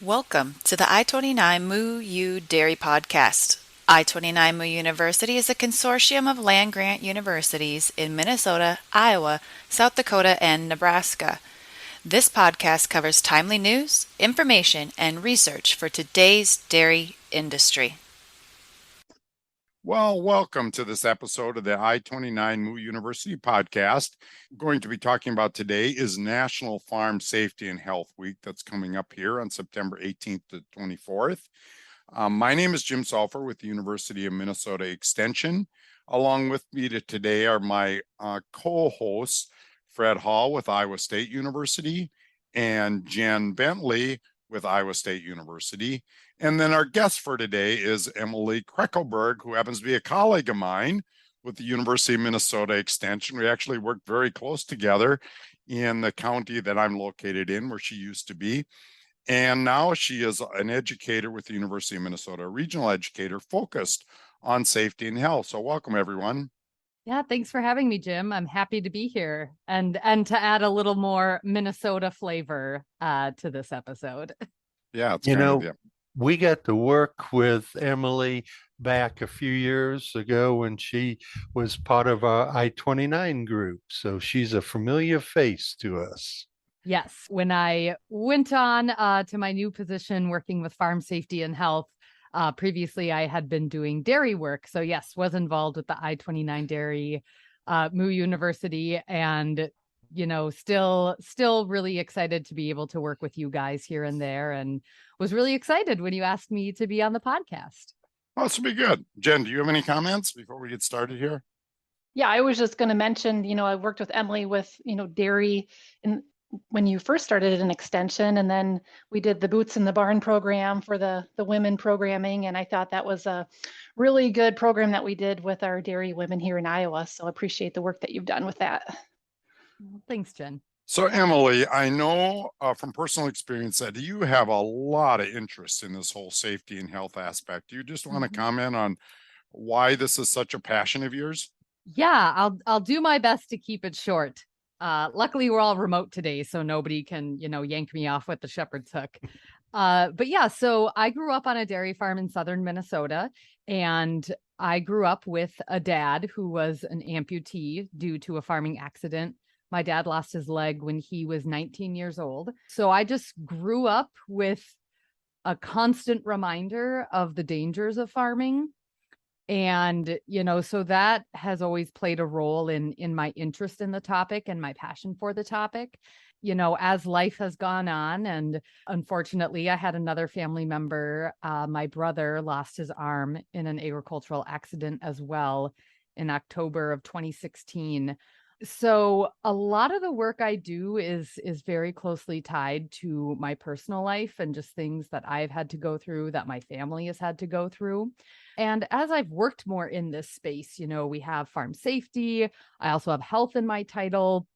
Welcome to the I-29 Moo U Dairy Podcast. I-29 Moo University is a consortium of land-grant universities in Minnesota, Iowa, South Dakota, and Nebraska. This podcast covers timely news, information, and research for today's dairy industry. Well, welcome to this episode of the I-29 Moo University podcast. Going to be talking about today is National Farm Safety and Health Week that's coming up here on September 18th to 24th. My name is Jim Salfer with the University of Minnesota Extension. Along with me today are my co-hosts, Fred Hall with Iowa State University and Jen Bentley with Iowa State University. And then our guest for today is Emily Krekelberg, who happens to be a colleague of mine with the University of Minnesota Extension. We actually worked very close together in the county that I'm located in, where she used to be. And now she is an educator with the University of Minnesota, a regional educator focused on safety and health. So welcome, everyone. Yeah, thanks for having me, Jim. I'm happy to be here and to add a little more Minnesota flavor to this episode. Yeah, it's we got to work with Emily back a few years ago when she was part of our I-29 group. So she's a familiar face to us. Yes, when I went on to my new position working with farm safety and health, previously I had been doing dairy work. So yes, was involved with the I-29 dairy, Moo University, and still really excited to be able to work with you guys here and there, and was really excited when you asked me to be on the podcast. Oh, this will be good. Jen, do you have any comments before we get started here? Yeah, I was just going to mention, I worked with Emily with, dairy when you first started an extension, and then we did the Boots in the Barn program for the women programming. And I thought that was a really good program that we did with our dairy women here in Iowa. So I appreciate the work that you've done with that. Thanks, Jen. So Emily, I know from personal experience that you have a lot of interest in this whole safety and health aspect. Do you just want to comment on why this is such a passion of yours? Yeah, I'll do my best to keep it short. Luckily, we're all remote today, so nobody can, yank me off with the shepherd's hook. But yeah, so I grew up on a dairy farm in southern Minnesota, and I grew up with a dad who was an amputee due to a farming accident. My dad lost his leg when he was 19 years old. So I just grew up with a constant reminder of the dangers of farming. And, so that has always played a role in my interest in the topic and my passion for the topic. As life has gone on, and unfortunately, I had another family member, my brother, lost his arm in an agricultural accident as well in October of 2016. So a lot of the work I do is very closely tied to my personal life and just things that I've had to go through, that my family has had to go through. And as I've worked more in this space, we have farm safety. I also have health in my title.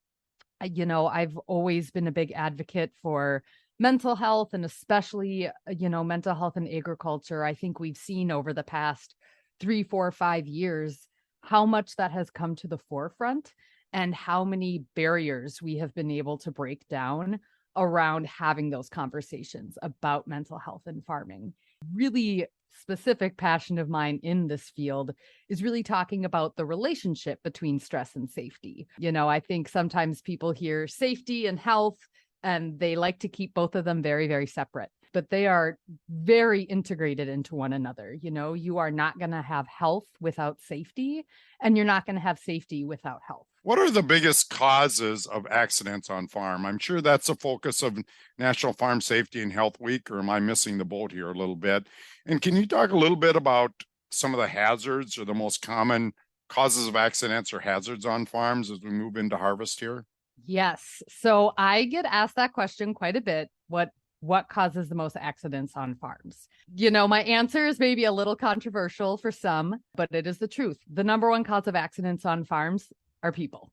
I've always been a big advocate for mental health, and especially, mental health in agriculture. I think we've seen over the past 3, 4, 5 years how much that has come to the forefront, and how many barriers we have been able to break down around having those conversations about mental health in farming. Really specific passion of mine in this field is really talking about the relationship between stress and safety. I think sometimes people hear safety and health, and they like to keep both of them very, very separate, but they are very integrated into one another. You are not going to have health without safety, and you're not going to have safety without health. What are the biggest causes of accidents on farm? I'm sure that's a focus of National Farm Safety and Health Week, or am I missing the boat here a little bit? And can you talk a little bit about some of the hazards or the most common causes of accidents or hazards on farms as we move into harvest here? Yes. So I get asked that question quite a bit. What causes the most accidents on farms? My answer is maybe a little controversial for some, but it is the truth. The number one cause of accidents on farms are people.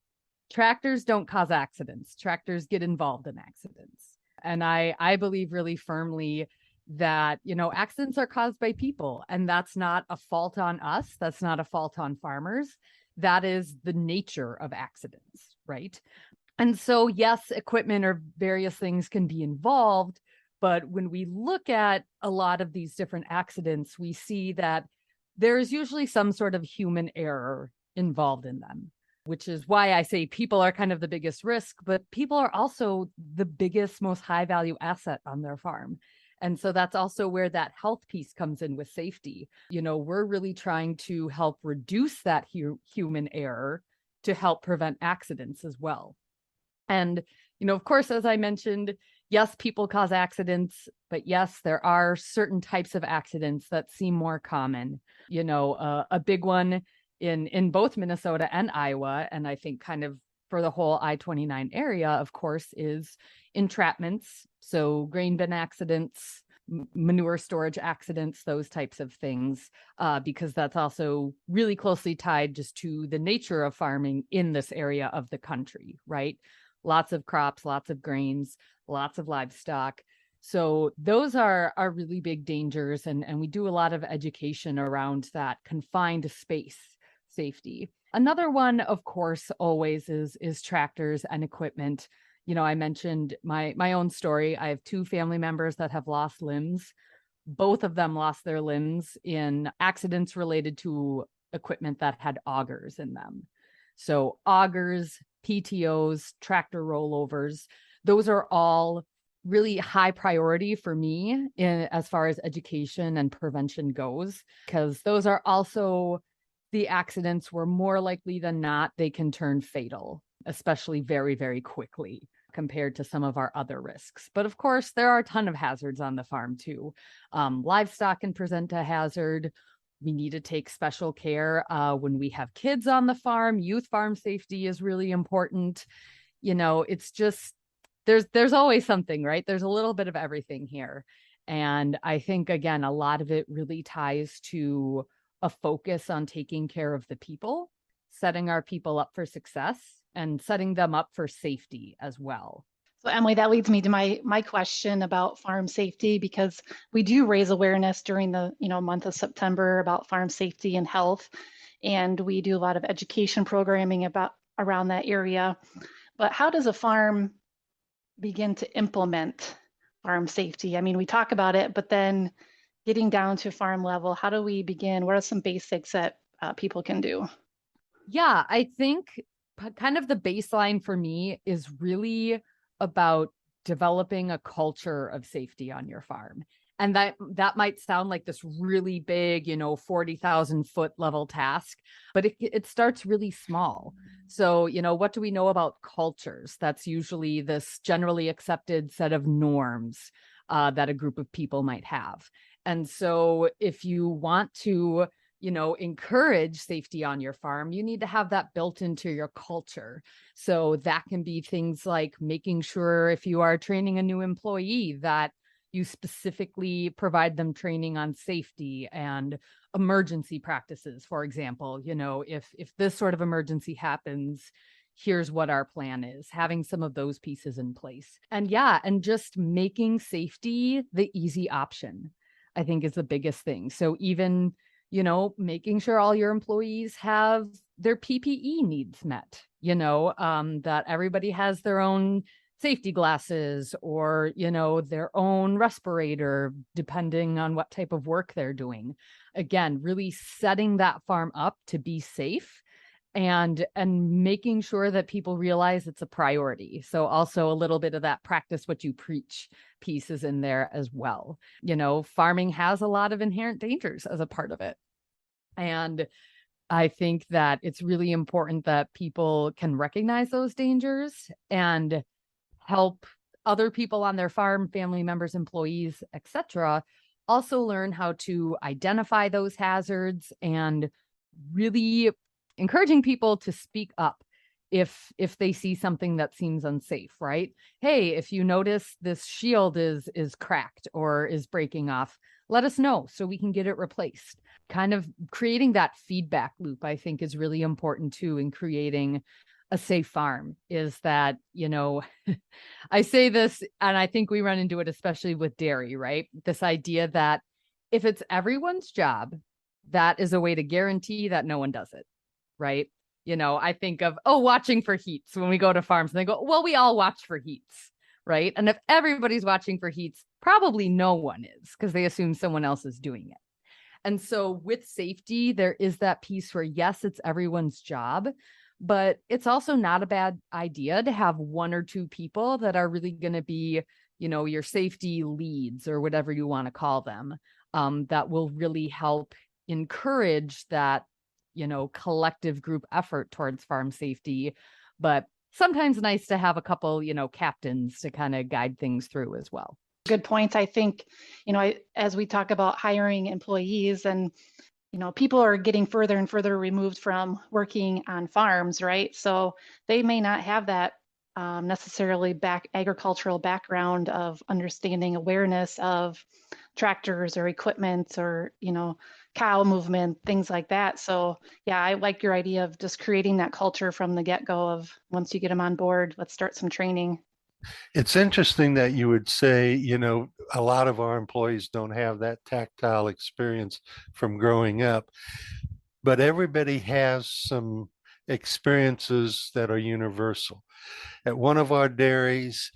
Tractors don't cause accidents. Tractors get involved in accidents. And I believe really firmly that, accidents are caused by people, and that's not a fault on us. That's not a fault on farmers. That is the nature of accidents, right? And so, yes, equipment or various things can be involved, But when we look at a lot of these different accidents, we see that there's usually some sort of human error involved in them, which is why I say people are kind of the biggest risk, but people are also the biggest, most high value asset on their farm. And so that's also where that health piece comes in with safety. We're really trying to help reduce that human error to help prevent accidents as well. And, of course, as I mentioned, yes, people cause accidents, but yes, there are certain types of accidents that seem more common. A big one in both Minnesota and Iowa, and I think kind of for the whole I-29 area, of course, is entrapments. So grain bin accidents, manure storage accidents, those types of things, because that's also really closely tied just to the nature of farming in this area of the country, right? Lots of crops, lots of grains, lots of livestock. So those are really big dangers. And we do a lot of education around that confined space safety. Another one, of course, always is tractors and equipment. I mentioned my own story. I have 2 family members that have lost limbs. Both of them lost their limbs in accidents related to equipment that had augers in them. So augers, PTOs, tractor rollovers, those are all really high priority for me as far as education and prevention goes, because those are also the accidents where more likely than not, they can turn fatal, especially very, very quickly compared to some of our other risks. But of course, there are a ton of hazards on the farm too. Livestock can present a hazard. We need to take special care when we have kids on the farm. Youth farm safety is really important. It's just, there's always something, right? There's a little bit of everything here. And I think, again, a lot of it really ties to a focus on taking care of the people, setting our people up for success, and setting them up for safety as well. So Emily, that leads me to my question about farm safety, because we do raise awareness during the month of September about farm safety and health, and we do a lot of education programming around that area. But how does a farm begin to implement farm safety? I mean, we talk about it, but then getting down to farm level, how do we begin? What are some basics that people can do? Yeah, I think kind of the baseline for me is really about developing a culture of safety on your farm. And that might sound like this really big, 40,000 foot level task, but it starts really small. So, what do we know about cultures? That's usually this generally accepted set of norms that a group of people might have. And so if you want to encourage safety on your farm, you need to have that built into your culture. So that can be things like making sure if you are training a new employee that you specifically provide them training on safety and emergency practices. For example, if this sort of emergency happens, here's what our plan is, having some of those pieces in place. And just making safety the easy option, I think, is the biggest thing. So even making sure all your employees have their PPE needs met, that everybody has their own safety glasses or, their own respirator, depending on what type of work they're doing. Again, really setting that farm up to be safe and making sure that people realize it's a priority. So also a little bit of that practice what you preach piece is in there as well. Farming has a lot of inherent dangers as a part of it. And I think that it's really important that people can recognize those dangers and help other people on their farm, family members, employees, etc., also learn how to identify those hazards and really encouraging people to speak up if they see something that seems unsafe, right? Hey, if you notice this shield is cracked or is breaking off, let us know so we can get it replaced. Kind of creating that feedback loop, I think, is really important too in creating a safe farm. Is that, I say this, and I think we run into it, especially with dairy, right? This idea that if it's everyone's job, that is a way to guarantee that no one does it, right? I think of, watching for heats when we go to farms and they go, well, we all watch for heats. right? And if everybody's watching for heats, probably no one is because they assume someone else is doing it. And so with safety, there is that piece where, yes, it's everyone's job, but it's also not a bad idea to have one or two people that are really going to be, your safety leads or whatever you want to call them, that will really help encourage that, collective group effort towards farm safety. But sometimes nice to have a couple, captains to kind of guide things through as well. Good points. I think, as we talk about hiring employees and, people are getting further and further removed from working on farms, right? So they may not have that necessarily agricultural background of understanding awareness of tractors or equipment or, cow movement, things like that. So yeah, I like your idea of just creating that culture from the get-go of once you get them on board, let's start some training. It's interesting that you would say, a lot of our employees don't have that tactile experience from growing up, but everybody has some experiences that are universal. At one of our dairies,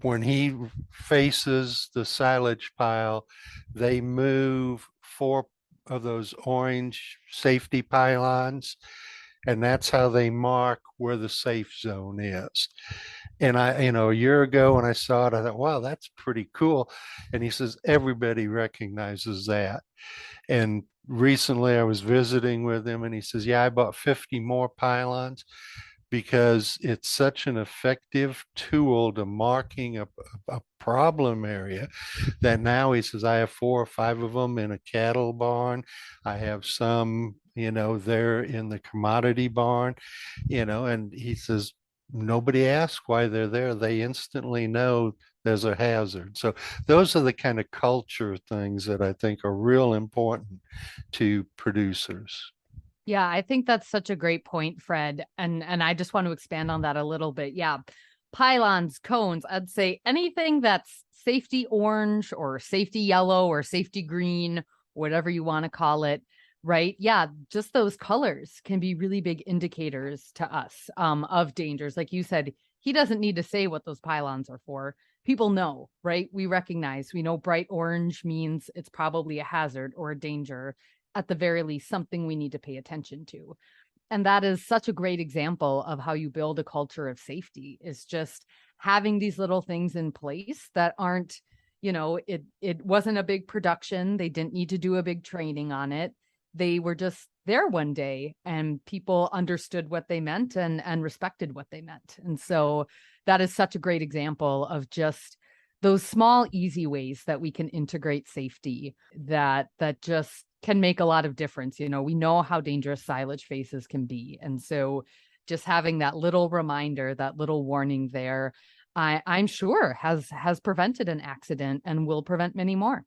when he faces the silage pile, they move 4 of those orange safety pylons, and that's how they mark where the safe zone is. And a year ago when I saw it, I thought, wow, that's pretty cool. And he says, everybody recognizes that. And recently I was visiting with him and he says, yeah, I bought 50 more pylons because it's such an effective tool to marking a problem area that now he says, I have 4 or 5 of them in a cattle barn. I have some, there in the commodity barn, and he says, nobody asks why they're there. They instantly know there's a hazard. So those are the kind of culture things that I think are real important to producers. Yeah, I think that's such a great point, Fred. And I just want to expand on that a little bit. Yeah. Pylons, cones, I'd say anything that's safety orange or safety yellow or safety green, whatever you want to call it, right? Yeah, just those colors can be really big indicators to us of dangers. Like you said, he doesn't need to say what those pylons are for. People know, right? We know bright orange means it's probably a hazard or a danger, at the very least, something we need to pay attention to. And that is such a great example of how you build a culture of safety, is just having these little things in place that aren't, it wasn't a big production. They didn't need to do a big training on it. They were just there one day and people understood what they meant and respected what they meant. And so that is such a great example of just those small, easy ways that we can integrate safety that just can make a lot of difference. We know how dangerous silage faces can be. And so just having that little reminder, that little warning there, I'm sure has prevented an accident and will prevent many more.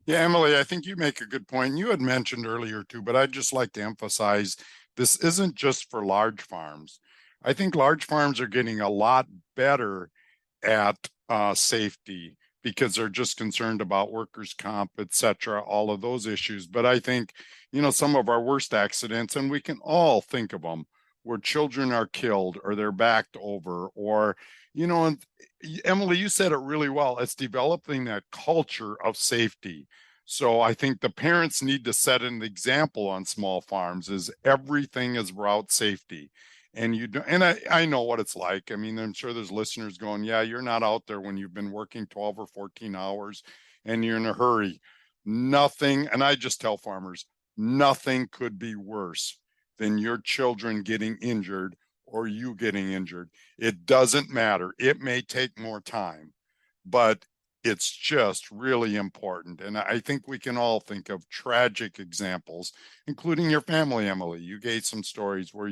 Yeah, Emily, I think you make a good point. You had mentioned earlier too, but I'd just like to emphasize this isn't just for large farms. I think large farms are getting a lot better at safety because they're just concerned about workers' comp, et cetera, all of those issues. But I think, some of our worst accidents, and we can all think of them, where children are killed or they're backed over or, and Emily, you said it really well. It's developing that culture of safety. So I think the parents need to set an example on small farms is everything is about safety. And I know what it's like. I mean, I'm sure there's listeners going, yeah, you're not out there when you've been working 12 or 14 hours and you're in a hurry. Nothing, and I just tell farmers, nothing could be worse than your children getting injured or you getting injured. It doesn't matter. It may take more time, but it's just really important. And I think we can all think of tragic examples, including your family, Emily. You gave some stories where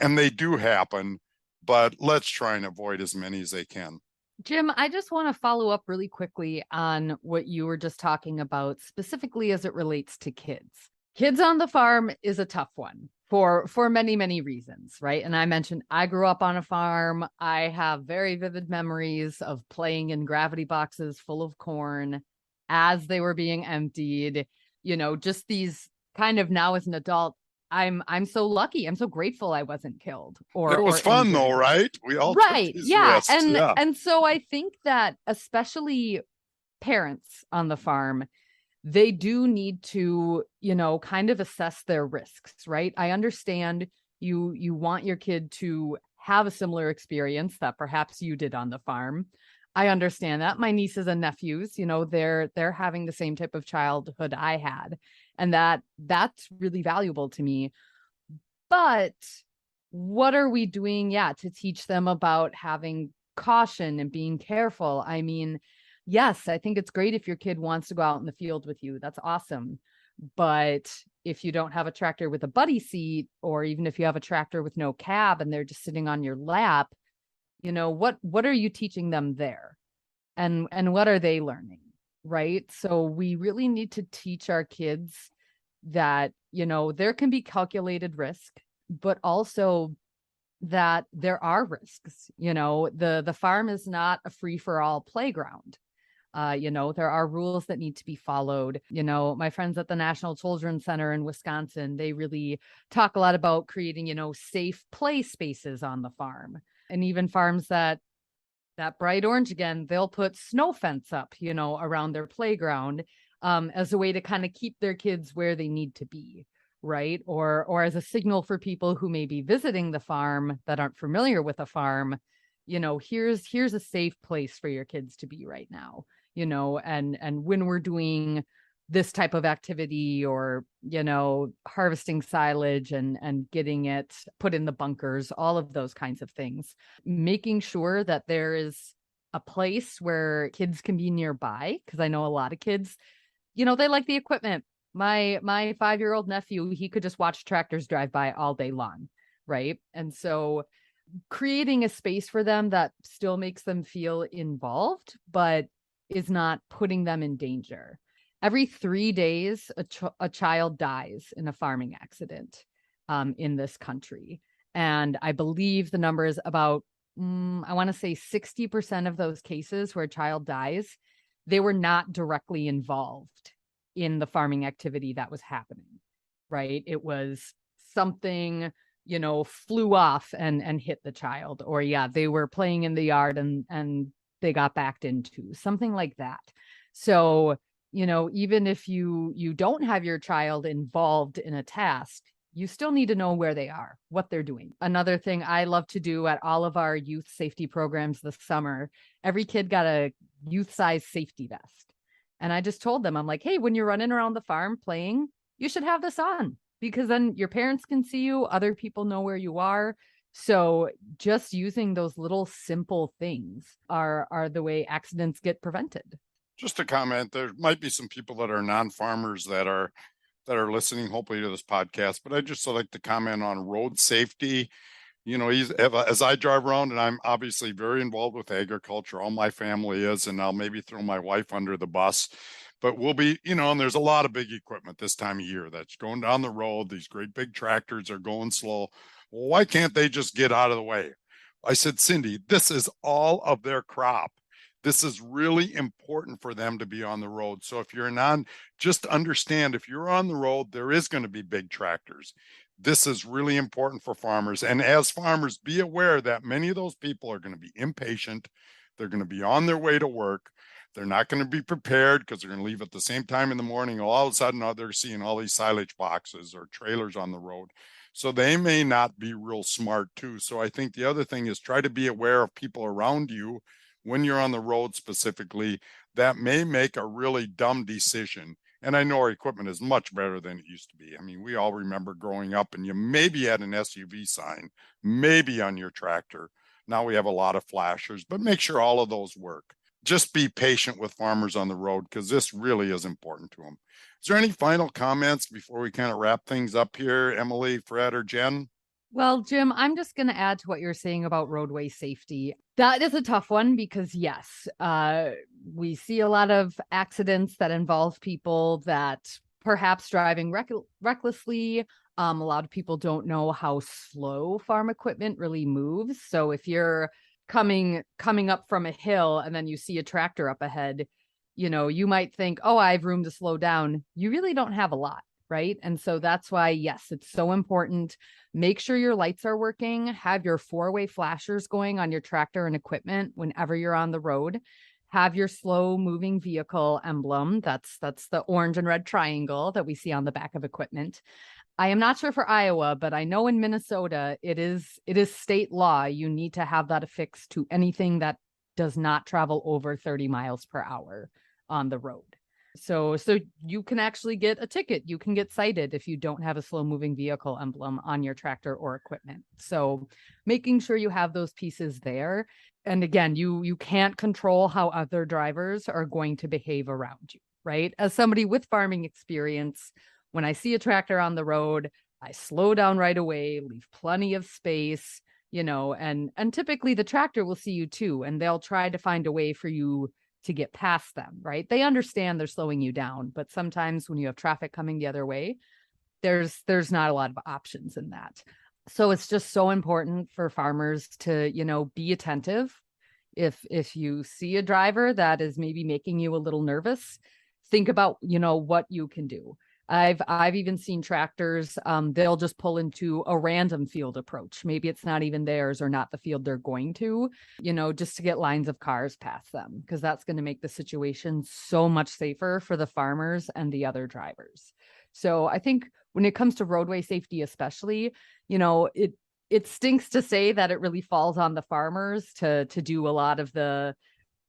and they do happen, but let's try and avoid as many as they can. Jim, I just want to follow up really quickly on what you were just talking about, specifically as it relates to kids. Kids on the farm is a tough one for many, many reasons, right? And I mentioned I grew up on a farm. I have very vivid memories of playing in gravity boxes full of corn as they were being emptied, just these kind of, now as an adult, I'm so lucky. I'm so grateful I wasn't killed or It was fun injured. though, right? We all Right. took these Yeah. risks. And Yeah. and so I think that especially parents on the farm, they do need to, kind of assess their risks, right? I understand you want your kid to have a similar experience that perhaps you did on the farm. I understand that. My nieces and nephews, they're having the same type of childhood I had, and that's really valuable to me. But what are we doing, to teach them about having caution and being careful? I mean, yes, I think it's great if your kid wants to go out in the field with you. That's awesome. But if you don't have a tractor with a buddy seat, or even if you have a tractor with no cab and they're just sitting on your lap, what are you teaching them there? And what are they learning? Right. So we really need to teach our kids that, there can be calculated risk, but also that there are risks. The farm is not a free for all playground. There are rules that need to be followed. My friends at the National Children's Center in Wisconsin, they really talk a lot about creating, safe play spaces on the farm. And even farms that bright orange again, they'll put snow fence up, around their playground, as a way to kind of keep their kids where they need to be. Right. Or as a signal for people who may be visiting the farm that aren't familiar with a farm, here's a safe place for your kids to be right now, and when we're doing this type of activity, or, harvesting silage and getting it put in the bunkers, all of those kinds of things, making sure that there is a place where kids can be nearby. Cause I know a lot of kids, they like the equipment. My 5-year-old nephew, he could just watch tractors drive by all day long. Right. And so creating a space for them that still makes them feel involved, but is not putting them in danger. Every 3 days, a child dies in a farming accident in this country. And I believe the number is about, I want to say 60% of those cases where a child dies, they were not directly involved in the farming activity that was happening, right? It was something, flew off and hit the child, or they were playing in the yard and they got backed into, something like that. So, even if you don't have your child involved in a task, you still need to know where they are, what they're doing. Another thing I love to do at all of our youth safety programs this summer, every kid got a youth size safety vest. And I just told them, I'm like, hey, when you're running around the farm playing, you should have this on, because then your parents can see you, other people know where you are. So just using those little simple things are the way accidents get prevented. Just a comment, there might be some people that are non-farmers that are listening, hopefully, to this podcast, but I just like to comment on road safety. As I drive around, and I'm obviously very involved with agriculture, all my family is, and I'll maybe throw my wife under the bus, but we'll be, and there's a lot of big equipment this time of year that's going down the road. These great big tractors are going slow. Well, why can't they just get out of the way? I said, Cindy, this is all of their crop. This is really important for them to be on the road. So if you're just understand, if you're on the road, there is going to be big tractors. This is really important for farmers. And as farmers, be aware that many of those people are going to be impatient. They're going to be on their way to work. They're not going to be prepared because they're going to leave at the same time in the morning. All of a sudden, they're seeing all these silage boxes or trailers on the road. So they may not be real smart too. So I think the other thing is try to be aware of people around you when you're on the road specifically that may make a really dumb decision. And I know our equipment is much better than it used to be. I mean, we all remember growing up and you maybe had an SUV sign, maybe on your tractor. Now we have a lot of flashers, but make sure all of those work. Just be patient with farmers on the road because this really is important to them. Is there any final comments before we kind of wrap things up here, Emily, Fred, or Jen? Well, Jim, I'm just going to add to what you're saying about roadway safety. That is a tough one because, yes, we see a lot of accidents that involve people that perhaps driving recklessly. A lot of people don't know how slow farm equipment really moves. So if you're coming up from a hill and then you see a tractor up ahead, you might think, oh, I have room to slow down. You really don't have a lot. right? And so that's why, yes, it's so important. Make sure your lights are working, have your 4-way flashers going on your tractor and equipment whenever you're on the road. Have your slow moving vehicle emblem. That's the orange and red triangle that we see on the back of equipment. I am not sure for Iowa, but I know in Minnesota, it is state law. You need to have that affixed to anything that does not travel over 30 miles per hour on the road. So you can actually get a ticket. You can get cited if you don't have a slow moving vehicle emblem on your tractor or equipment. So making sure you have those pieces there. And again, you can't control how other drivers are going to behave around you, right? As somebody with farming experience, when I see a tractor on the road, I slow down right away, leave plenty of space, and typically the tractor will see you too, and they'll try to find a way for you to get past them, right? They understand they're slowing you down, but sometimes when you have traffic coming the other way, there's not a lot of options in that. So it's just so important for farmers to, be attentive. If you see a driver that is maybe making you a little nervous, think about, what you can do. I've even seen tractors, they'll just pull into a random field approach. Maybe it's not even theirs or not the field they're going to, just to get lines of cars past them, because that's going to make the situation so much safer for the farmers and the other drivers. So I think when it comes to roadway safety, especially, it stinks to say that it really falls on the farmers to do a lot of the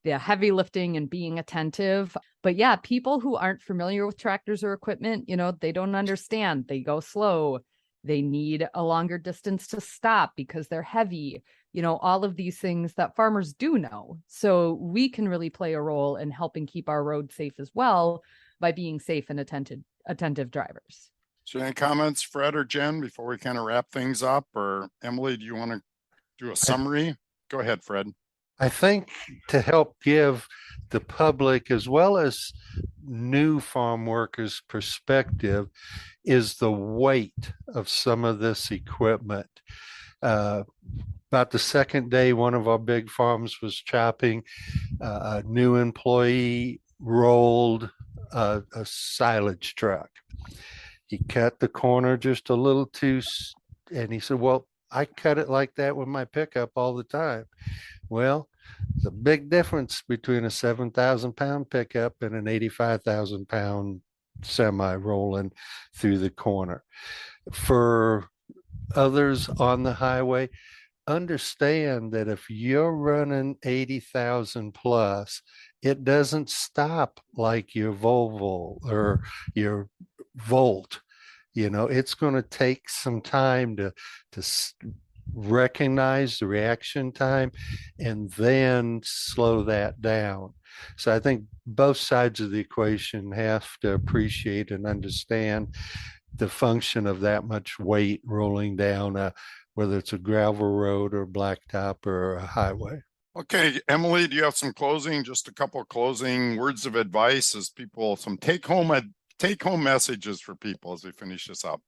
heavy lifting and being attentive. But yeah, people who aren't familiar with tractors or equipment, they don't understand. They go slow. They need a longer distance to stop because they're heavy, all of these things that farmers do know. So we can really play a role in helping keep our roads safe as well by being safe and attentive drivers. So any comments, Fred or Jen, before we kind of wrap things up? Or Emily, do you want to do a summary? Go ahead, Fred. I think to help give the public as well as new farm workers perspective is the weight of some of this equipment. About the second day, one of our big farms was chopping. A new employee rolled a silage truck. He cut the corner just a little too, and he said, well, I cut it like that with my pickup all the time. Well, there's a big difference between a 7,000-pound pickup and an 85,000-pound semi rolling through the corner. For others on the highway, understand that if you're running 80,000 plus, it doesn't stop like your Volvo or your Volt. It's going to take some time to recognize the reaction time and then slow that down. So I think both sides of the equation have to appreciate and understand the function of that much weight rolling down, whether it's a gravel road or blacktop or a highway. Okay, Emily, do you have some just a couple of closing words of advice as people, some take home messages for people as we finish this up?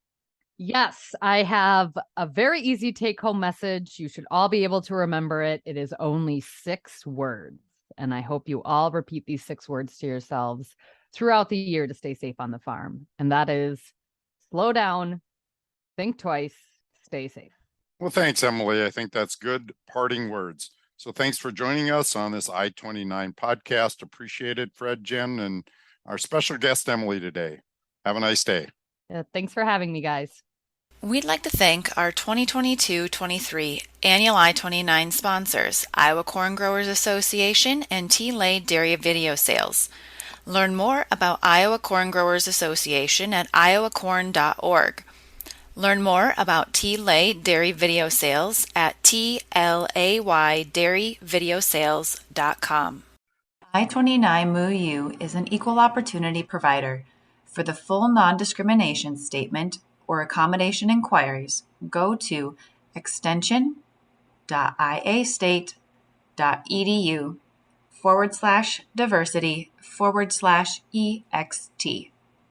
Yes, I have a very easy take-home message. You should all be able to remember it. It is only 6 words, and I hope you all repeat these 6 words to yourselves throughout the year to stay safe on the farm. And that is slow down, think twice, stay safe. Well, thanks, Emily. I think that's good parting words. So thanks for joining us on this I-29 podcast. Appreciate it, Fred, Jen, and our special guest, Emily, today. Have a nice day. Thanks for having me, guys. We'd like to thank our 2022-23 annual I-29 sponsors, Iowa Corn Growers Association and T-Lay Dairy Video Sales. Learn more about Iowa Corn Growers Association at iowacorn.org. Learn more about T-Lay Dairy Video Sales at tlaydairyvideosales.com. I-29 Moo U is an equal opportunity provider. For the full non-discrimination statement or accommodation inquiries, go to extension.iastate.edu/diversity/EXT.